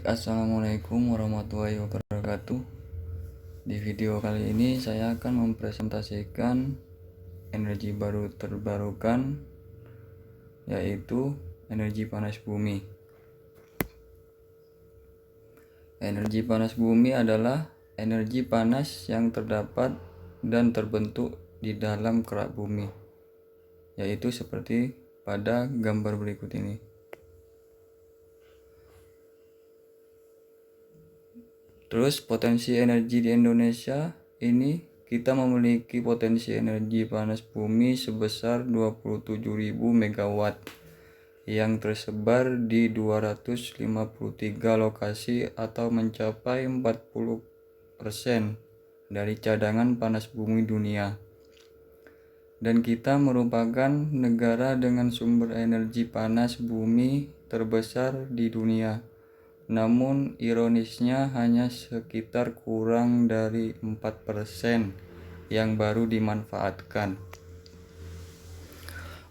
Assalamualaikum warahmatullahi wabarakatuh. Di video kali ini saya akan mempresentasikan energi baru terbarukan, yaitu energi panas bumi. Energi panas bumi adalah energi panas yang terdapat dan terbentuk di dalam kerak bumi, yaitu seperti pada gambar berikut ini. Terus potensi energi di Indonesia ini kita memiliki potensi energi panas bumi sebesar 27.000 MW yang tersebar di 253 lokasi atau mencapai 40% dari cadangan panas bumi dunia. Dan kita merupakan negara dengan sumber energi panas bumi terbesar di dunia. Namun ironisnya hanya sekitar kurang dari 4% yang baru dimanfaatkan.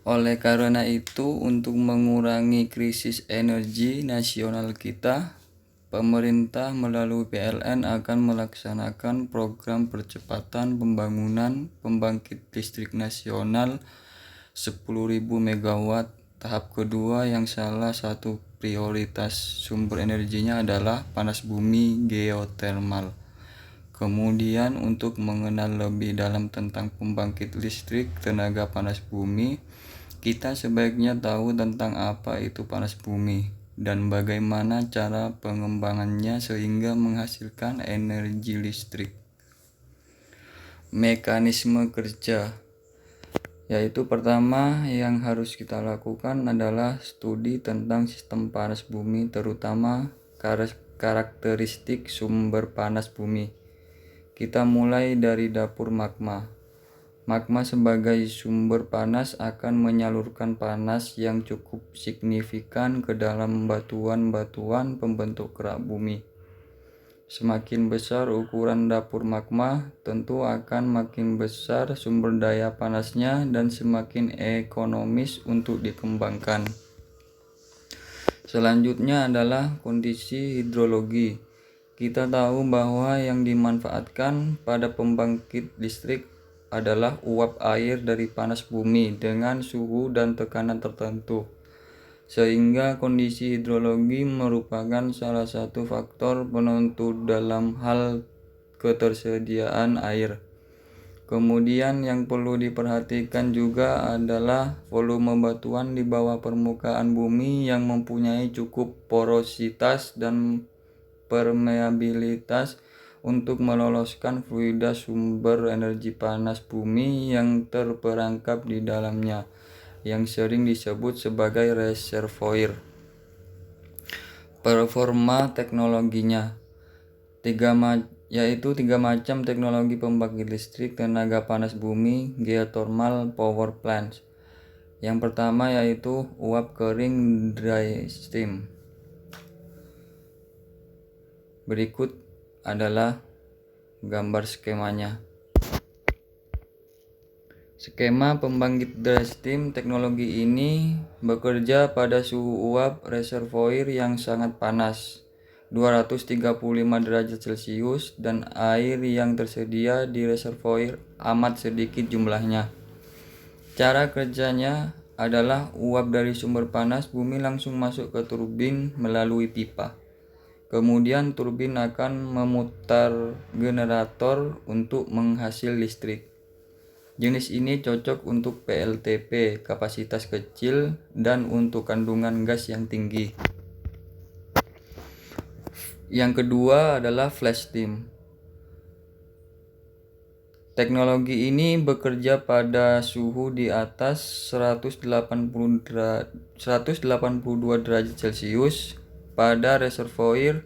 Oleh karena itu, untuk mengurangi krisis energi nasional kita, pemerintah melalui PLN akan melaksanakan program percepatan pembangunan pembangkit listrik nasional 10.000 MW tahap kedua, yang salah satu prioritas sumber energinya adalah panas bumi geotermal. Kemudian untuk mengenal lebih dalam tentang pembangkit listrik tenaga panas bumi, kita sebaiknya tahu tentang apa itu panas bumi dan bagaimana cara pengembangannya sehingga menghasilkan energi listrik. Mekanisme kerja, yaitu pertama yang harus kita lakukan adalah studi tentang sistem panas bumi, terutama karakteristik sumber panas bumi. Kita mulai dari dapur magma. Magma sebagai sumber panas akan menyalurkan panas yang cukup signifikan ke dalam batuan-batuan pembentuk kerak bumi. Semakin besar ukuran dapur magma, tentu akan makin besar sumber daya panasnya dan semakin ekonomis untuk dikembangkan. Selanjutnya adalah kondisi hidrologi. Kita tahu bahwa yang dimanfaatkan pada pembangkit listrik adalah uap air dari panas bumi dengan suhu dan tekanan tertentu, sehingga kondisi hidrologi merupakan salah satu faktor penentu dalam hal ketersediaan air. Kemudian yang perlu diperhatikan juga adalah volume batuan di bawah permukaan bumi yang mempunyai cukup porositas dan permeabilitas untuk meloloskan fluida sumber energi panas bumi yang terperangkap di dalamnya, yang sering disebut sebagai reservoir. Performa teknologinya yaitu tiga macam teknologi pembangkit listrik tenaga panas bumi geothermal power plants. Yang pertama yaitu uap kering dry steam. Berikut adalah gambar skemanya. Skema pembangkit dry steam, teknologi ini bekerja pada suhu uap reservoir yang sangat panas, 235 derajat Celcius, dan air yang tersedia di reservoir amat sedikit jumlahnya. Cara kerjanya adalah uap dari sumber panas bumi langsung masuk ke turbin melalui pipa. Kemudian turbin akan memutar generator untuk menghasil listrik. Jenis ini cocok untuk PLTP kapasitas kecil dan untuk kandungan gas yang tinggi. Yang kedua adalah flash steam. Teknologi ini bekerja pada suhu di atas 182 derajat Celcius pada reservoir.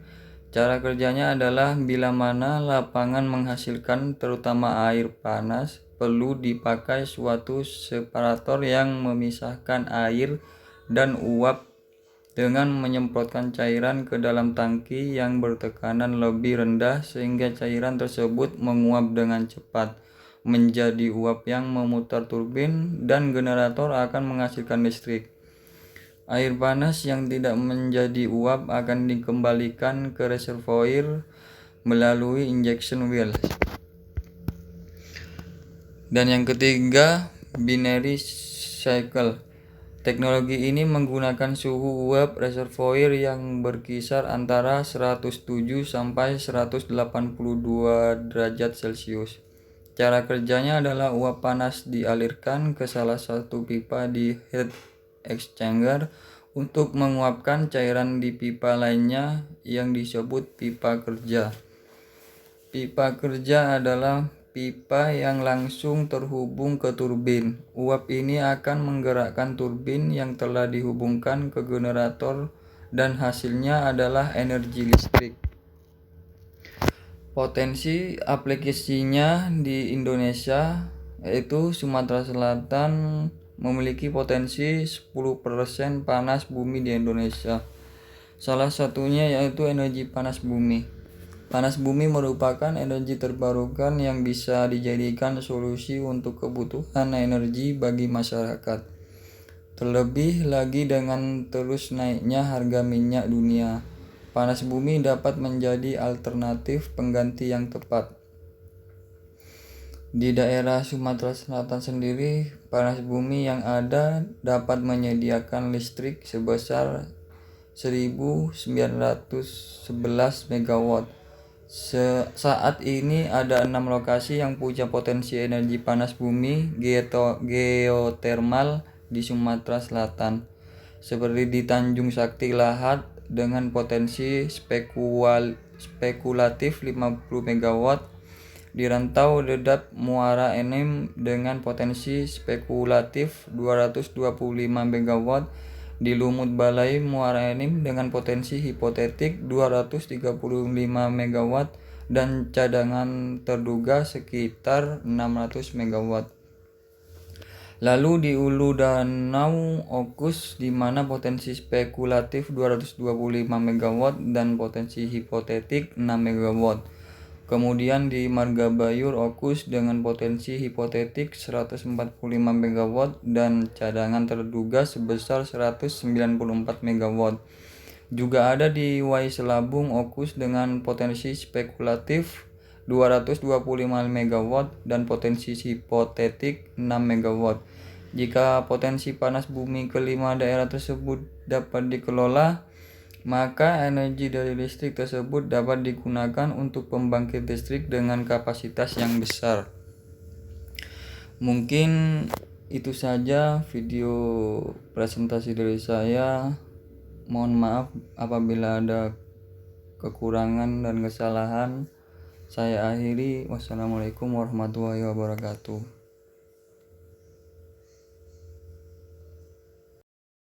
Cara kerjanya adalah bila mana lapangan menghasilkan terutama air panas, perlu dipakai suatu separator yang memisahkan air dan uap dengan menyemprotkan cairan ke dalam tangki yang bertekanan lebih rendah sehingga cairan tersebut menguap dengan cepat menjadi uap yang memutar turbin dan generator akan menghasilkan listrik. Air panas yang tidak menjadi uap akan dikembalikan ke reservoir melalui injection well. Dan yang ketiga, binary cycle. Teknologi ini menggunakan suhu uap reservoir yang berkisar antara 107 sampai 182 derajat Celcius. Cara kerjanya adalah uap panas dialirkan ke salah satu pipa di heat exchanger untuk menguapkan cairan di pipa lainnya yang disebut pipa kerja. Pipa kerja adalah pipa yang langsung terhubung ke turbin. Uap ini akan menggerakkan turbin yang telah dihubungkan ke generator dan hasilnya adalah energi listrik. Potensi aplikasinya di Indonesia yaitu Sumatera Selatan memiliki potensi 10% panas bumi di Indonesia. Salah satunya yaitu energi panas bumi. Panas bumi merupakan energi terbarukan yang bisa dijadikan solusi untuk kebutuhan energi bagi masyarakat. Terlebih lagi dengan terus naiknya harga minyak dunia, panas bumi dapat menjadi alternatif pengganti yang tepat. Di daerah Sumatera Selatan sendiri, panas bumi yang ada dapat menyediakan listrik sebesar 1911 MW. Saat ini ada 6 lokasi yang punya potensi energi panas bumi geotermal di Sumatera Selatan, seperti di Tanjung Sakti Lahat dengan potensi spekulatif 50 MW, di Rantau Dedap Muara Enim dengan potensi spekulatif 225 MW, di Lumut Balai Muara Enim dengan potensi hipotetik 235 MW dan cadangan terduga sekitar 600 MW. Lalu di Ulu Danau Okus di mana potensi spekulatif 225 MW dan potensi hipotetik 6 MW. Kemudian di Margabayur Okus dengan potensi hipotetik 145 MW dan cadangan terduga sebesar 194 MW. Juga ada di Wai Selabung Okus dengan potensi spekulatif 225 MW dan potensi hipotetik 6 MW. Jika potensi panas bumi kelima daerah tersebut dapat dikelola, maka energi dari listrik tersebut dapat digunakan untuk pembangkit listrik dengan kapasitas yang besar. Mungkin itu saja video presentasi dari saya. Mohon maaf apabila ada kekurangan dan kesalahan. Saya akhiri. Wassalamualaikum warahmatullahi wabarakatuh.